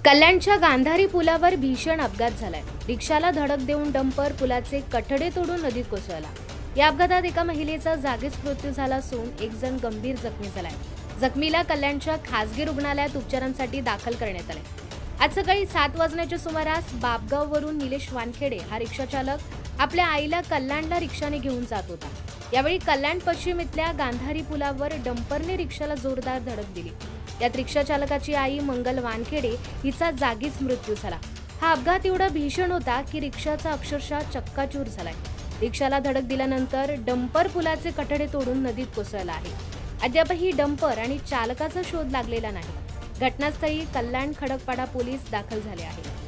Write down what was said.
कल्याणच्या गांधारी पुलावर भीषण अपघात झालाय। रिक्षाला धडक देऊन डंपर पुलाचे कठडे तोडून नदीत कोसळला। या अपघातात एका महिलेचा जागीच मृत्यू झाला असून एक जण गंभीर जखमी झालाय। जखमीला कल्याणच्या खासगी रुग्णालयात उपचारांसाठी दाखल करण्यात आले। आज सकाळी 7 वाजण्याच्या सुमारास बापगाववरून निलेश वानखेडे हा रिक्षा चालक आपल्या आईला कल्याणला रिक्षाने घेऊन जात होता। यावेळी कल्याण पश्चिम इथल्या गांधारी पुलावर डंपरने रिक्षाला जोरदार धडक दिली। यात रिक्षा चालकाची आई मंगल वानखेडे हिचा जागीच मृत्यू झाला। हा अपघात एवढा भीषण होता की रिक्षाचा अक्षरशः चक्काचूर झालाय। रिक्षाला धडक दिल्यानंतर डंपर पुलाचे कठडे तोडून नदीत कोसळला आहे। अद्यापही डंपर आणि चालकाचा शोध लागलेला नाही। घटनास्थळी कल्याण खडकपाडा पोलीस दाखल झाले आहेत।